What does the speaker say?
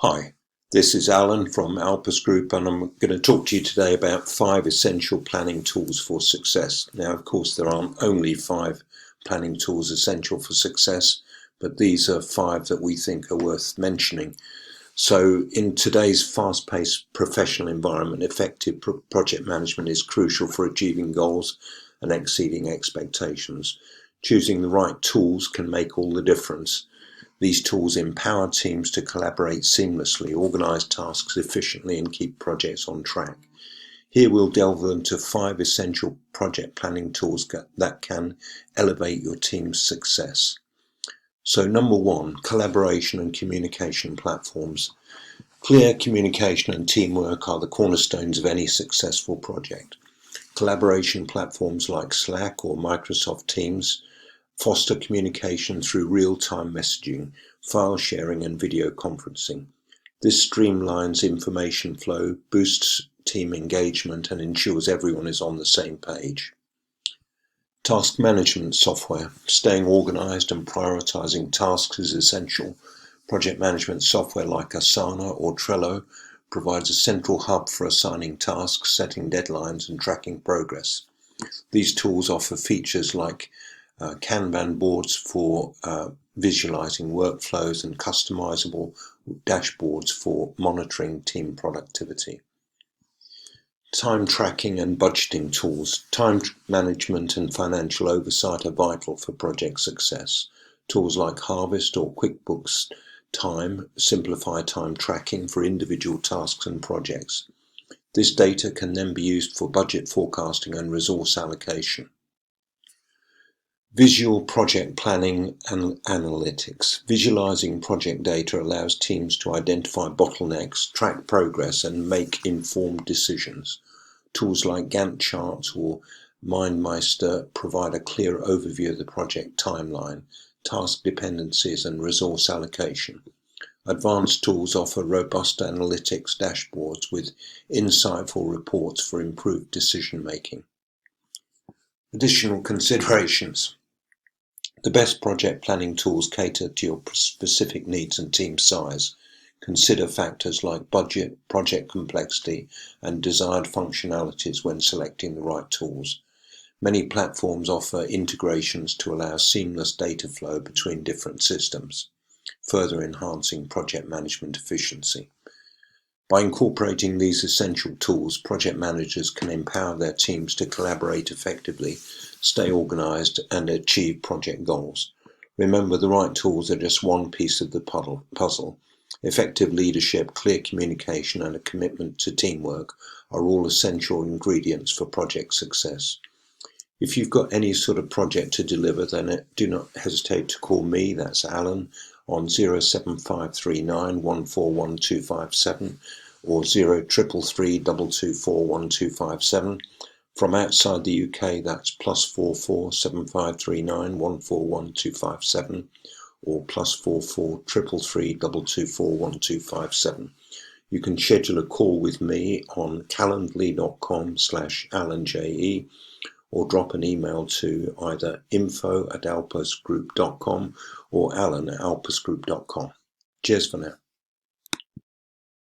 Hi, this is Alan from Alpus Group, and I'm going to talk to you today about 5 essential planning tools for success. Now, of course, there aren't only 5 planning tools essential for success, but these are 5 that we think are worth mentioning. So in today's fast-paced professional environment, effective project management is crucial for achieving goals and exceeding expectations. Choosing the right tools can make all the difference. These tools empower teams to collaborate seamlessly, organize tasks efficiently, and keep projects on track. Here we'll delve into 5 essential project planning tools that can elevate your team's success. So number 1, collaboration and communication platforms. Clear communication and teamwork are the cornerstones of any successful project. Collaboration platforms like Slack or Microsoft Teams foster communication through real-time messaging, file sharing, and video conferencing. This streamlines information flow, boosts team engagement, and ensures everyone is on the same page. Task management software. Staying organized and prioritizing tasks is essential. Project management software like Asana or Trello provides a central hub for assigning tasks, setting deadlines, and tracking progress. These tools offer features like Kanban boards for visualizing workflows and customizable dashboards for monitoring team productivity. Time tracking and budgeting tools. Time management and financial oversight are vital for project success. Tools like Harvest or QuickBooks Time simplify time tracking for individual tasks and projects. This data can then be used for budget forecasting and resource allocation. Visual project planning and analytics. Visualizing project data allows teams to identify bottlenecks, track progress, and make informed decisions. Tools like Gantt charts or MindMeister provide a clear overview of the project timeline, task dependencies, and resource allocation. Advanced tools offer robust analytics dashboards with insightful reports for improved decision making. Additional considerations. The best project planning tools cater to your specific needs and team size. Consider factors like budget, project complexity, and desired functionalities when selecting the right tools. Many platforms offer integrations to allow seamless data flow between different systems, further enhancing project management efficiency. By incorporating these essential tools, project managers can empower their teams to collaborate effectively, stay organized, and achieve project goals. Remember, the right tools are just one piece of the puzzle. Effective leadership, clear communication, and a commitment to teamwork are all essential ingredients for project success. If you've got any sort of project to deliver, then do not hesitate to call me, that's Alan, on 07539 141257 or 0333 224 1257. From outside the UK, that's +44 7539 141257 or +44 333 224 1257. You can schedule a call with me on calendly.com/AlanJE or drop an email to either info@alpusgroup.com or alan@alpusgroup.com. Cheers for now.